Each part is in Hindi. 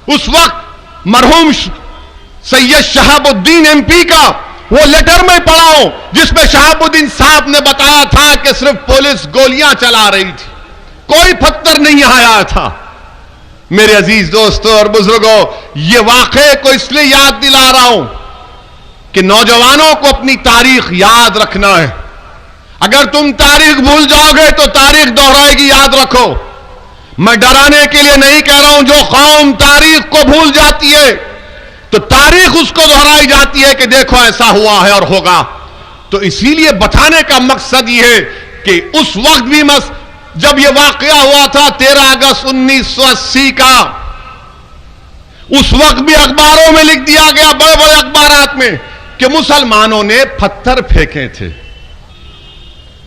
उस वक्त मरहूम सैयद शहाबुद्दीन एमपी का वो लेटर में पढ़ा हूं जिसमें शहाबुद्दीन साहब ने बताया था कि सिर्फ पुलिस गोलियां चला रही थी, कोई पत्थर नहीं आया था। मेरे अजीज दोस्तों और बुजुर्गों, ये वाक़े को इसलिए याद दिला रहा हूं कि नौजवानों को अपनी तारीख याद रखना है। अगर तुम तारीख भूल जाओगे तो तारीख दोहराएगी, याद रखो। मैं डराने के लिए नहीं कह रहा हूं, जो कौम तारीख को भूल जाती है तो तारीख उसको दोहराई जाती है कि देखो ऐसा हुआ है और होगा। तो इसीलिए बताने का मकसद यह है कि उस वक्त भी जब यह वाकया हुआ था 13 अगस्त 1980 का, उस वक्त भी अखबारों में लिख दिया गया, बड़े बड़े अखबारात में, कि मुसलमानों ने पत्थर फेंके थे।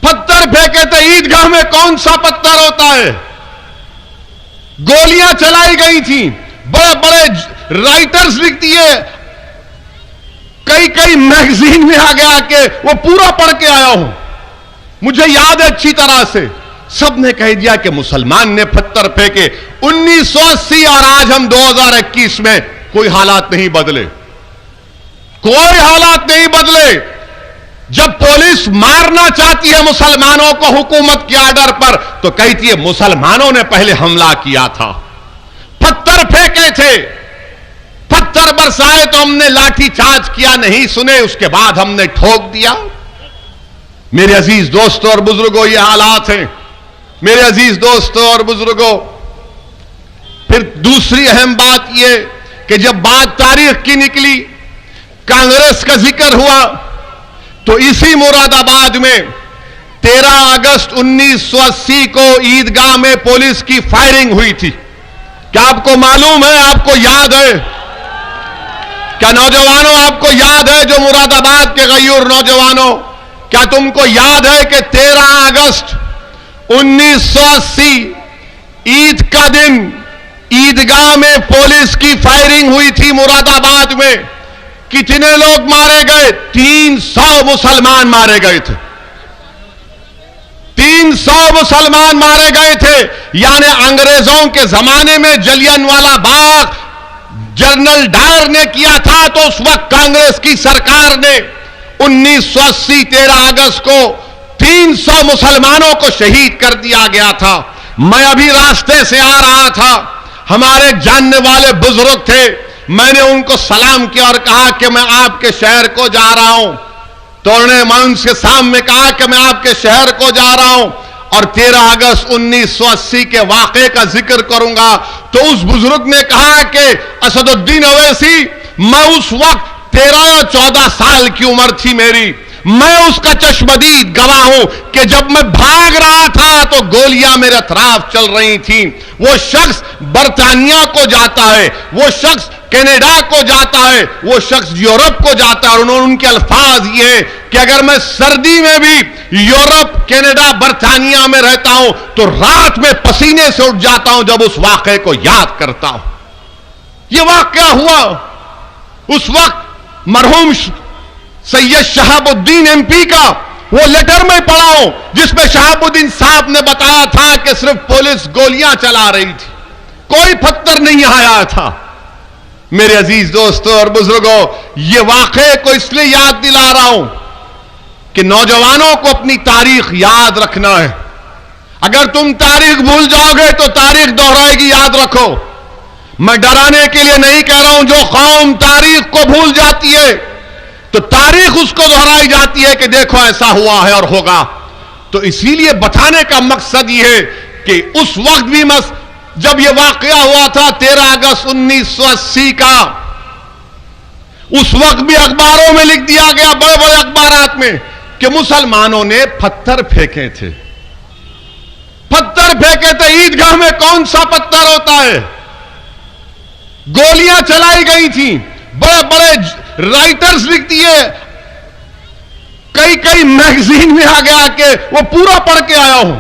पत्थर फेंके थे, ईदगाह में कौन सा पत्थर होता है? गोलियां चलाई गई थी, बड़े बड़े राइटर्स लिख दिए, कई कई मैगजीन में आ गया कि वो पूरा पढ़ के आया हूं, मुझे याद है अच्छी तरह से। सबने कह दिया कि मुसलमान ने पत्थर फेंके। 1980 और आज हम 2021 में कोई हालात नहीं बदले, कोई हालात नहीं बदले। जब पुलिस मारना चाहती है मुसलमानों को हुकूमत के आर्डर पर, तो कहती है मुसलमानों ने पहले हमला किया था, पत्थर फेंके थे, पत्थर बरसाए तो हमने लाठी चार्ज किया, नहीं सुने उसके बाद हमने ठोक दिया। मेरे अजीज दोस्तों और बुजुर्गों, ये हालात हैं मेरे अजीज दोस्तों और बुजुर्गों। फिर दूसरी अहम बात यह कि जब बात तारीख की निकली, कांग्रेस का जिक्र हुआ, तो इसी मुरादाबाद में 13 अगस्त 1980 को ईदगाह में पुलिस की फायरिंग हुई थी। क्या आपको मालूम है, आपको याद है? क्या नौजवानों आपको याद है, जो मुरादाबाद के गयूर नौजवानों, क्या तुमको याद है कि 13 अगस्त 1980 ईद का दिन ईदगाह में पुलिस की फायरिंग हुई थी मुरादाबाद में? कितने लोग मारे गए? 300 मुसलमान मारे गए थे, 300 मुसलमान मारे गए थे। यानी अंग्रेजों के जमाने में जलियांवाला बाग जनरल डायर ने किया था, तो उस वक्त कांग्रेस की सरकार ने 1980 13 अगस्त को 300 मुसलमानों को शहीद कर दिया गया था। मैं अभी रास्ते से आ रहा था, हमारे जानने वाले बुजुर्ग थे, मैंने उनको सलाम किया और कहा कि मैं आपके शहर को जा रहा हूं। तो मैं उनके सामने कहा कि मैं आपके शहर को जा रहा हूं और 13 अगस्त 1980 के वाक़े का जिक्र करूंगा। तो उस बुजुर्ग ने कहा कि असदुद्दीन अवैसी, मैं उस वक्त 13 या 14 साल की उम्र थी मेरी, मैं उसका चश्मदीद गवाह हूं कि जब मैं भाग रहा था तो गोलियां मेरे अतराफ चल रही थी। वो शख्स बर्तानिया को जाता है, वो शख्स कनाडा को जाता है, वो शख्स यूरोप को जाता है, और उनके अल्फाज ये हैं कि अगर मैं सर्दी में भी यूरोप, कनाडा, बर्तानिया में रहता हूं तो रात में पसीने से उठ जाता हूं जब उस वाक़े को याद करता हूं। यह वाक़या हुआ उस वक्त मरहूम सैयद शहाबुद्दीन एमपी का वो लेटर में पढ़ा हूं जिसमें शहाबुद्दीन साहब ने बताया था कि सिर्फ पुलिस गोलियां चला रही थी, कोई पत्थर नहीं आया था। मेरे अजीज दोस्तों और बुजुर्गों, ये वाक़े को इसलिए याद दिला रहा हूं कि नौजवानों को अपनी तारीख याद रखना है। अगर तुम तारीख भूल जाओगे तो तारीख दोहराएगी, याद रखो। मैं डराने के लिए नहीं कह रहा हूं, जो कौम तारीख को भूल जाती है तो तारीख उसको दोहराई जाती है कि देखो ऐसा हुआ है और होगा। तो इसीलिए बताने का मकसद यह है कि उस वक्त भी जब यह वाकया हुआ था 13 अगस्त 1980 का, उस वक्त भी अखबारों में लिख दिया गया, बड़े बड़े अखबारात में, कि मुसलमानों ने पत्थर फेंके थे। पत्थर फेंके थे, ईदगाह में कौन सा पत्थर होता है? गोलियां चलाई गई थी, बड़े बड़े राइटर्स लिख दिए, कई कई मैगजीन में आ गया कि वो पूरा पढ़ के आया हूं,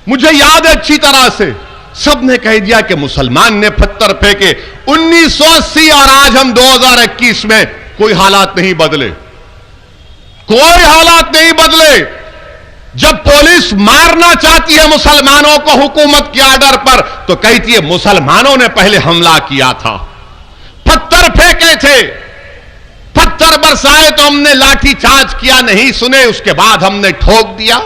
मुझे याद है अच्छी तरह से। सबने कह दिया कि मुसलमान ने पत्थर फेंके। 1980 और आज हम 2021 में कोई हालात नहीं बदले, कोई हालात नहीं बदले। जब पुलिस मारना चाहती है मुसलमानों को हुकूमत के आर्डर पर, तो कहती है मुसलमानों ने पहले हमला किया था, पत्थर फेंके थे, पत्थर बरसाए तो हमने लाठी चार्ज किया, नहीं सुने, उसके बाद हमने ठोक दिया।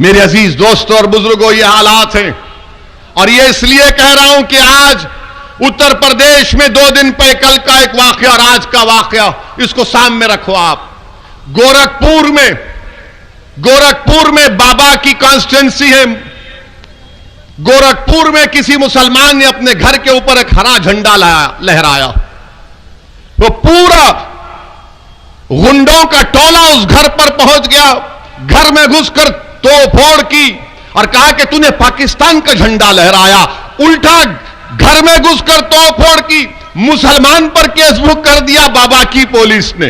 मेरे अजीज दोस्तों और बुजुर्गों, ये हालात हैं। और ये इसलिए कह रहा हूं कि आज उत्तर प्रदेश में 2 दिन पहले कल का एक वाकया और आज का वाकया, इसको सामने रखो आप। गोरखपुर में बाबा की कॉन्स्टिट्यूंसी है। गोरखपुर में किसी मुसलमान ने अपने घर के ऊपर एक हरा झंडा लहराया। वो पूरा गुंडों का टोला उस घर पर पहुंच गया, घर में घुसकर तोड़फोड़ की और कहा कि तूने पाकिस्तान का झंडा लहराया। उल्टा घर में घुसकर तोड़फोड़ की, मुसलमान पर केस बुक कर दिया बाबा की पुलिस ने।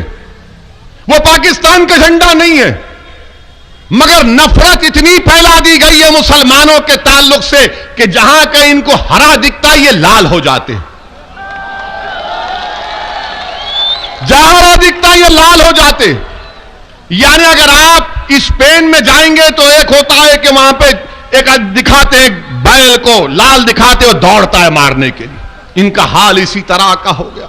वो पाकिस्तान का झंडा नहीं है, मगर नफरत इतनी फैला दी गई है मुसलमानों के ताल्लुक से कि जहां कहीं इनको हरा दिखता है ये लाल हो जाते हैं, जहां हरा दिखता है ये लाल हो जाते। यानी अगर आप स्पेन में जाएंगे तो एक होता है कि वहां पे एक दिखाते हैं बैल को, लाल दिखाते हो, दौड़ता है मारने के लिए। इनका हाल इसी तरह का हो गया।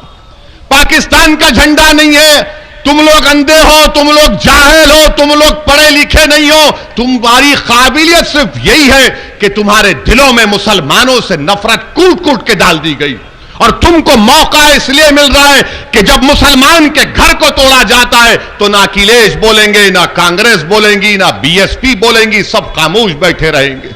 पाकिस्तान का झंडा नहीं है। तुम लोग अंधे हो, तुम लोग जाहिल हो, तुम लोग पढ़े लिखे नहीं हो। तुम्हारी काबिलियत सिर्फ यही है कि तुम्हारे दिलों में मुसलमानों से नफरत कूट कूट के डाल दी गई, और तुमको मौका इसलिए मिल रहा है कि जब मुसलमान के घर को तोड़ा जाता है तो ना अखिलेश बोलेंगे, ना कांग्रेस बोलेंगी, ना बीएसपी बोलेंगी, सब खामोश बैठे रहेंगे।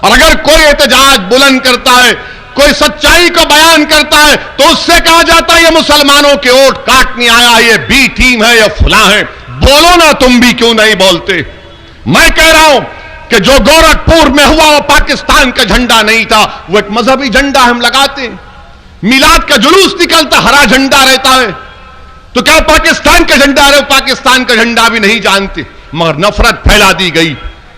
और अगर कोई एहतजाज बुलंद करता है, कोई सच्चाई को बयान करता है, तो उससे कहा जाता है ये मुसलमानों के वोट काटने आया, ये बी टीम है, ये फुला है। बोलो ना, तुम भी क्यों नहीं बोलते। मैं कह रहा हूं कि जो गोरखपुर में हुआ वो पाकिस्तान का झंडा नहीं था, वो एक मजहबी झंडा हम लगाते हैं। मिलाद का जुलूस निकलता, हरा झंडा रहता है, तो क्या पाकिस्तान का झंडा है? पाकिस्तान का झंडा भी नहीं जानते, मगर नफरत फैला दी गई।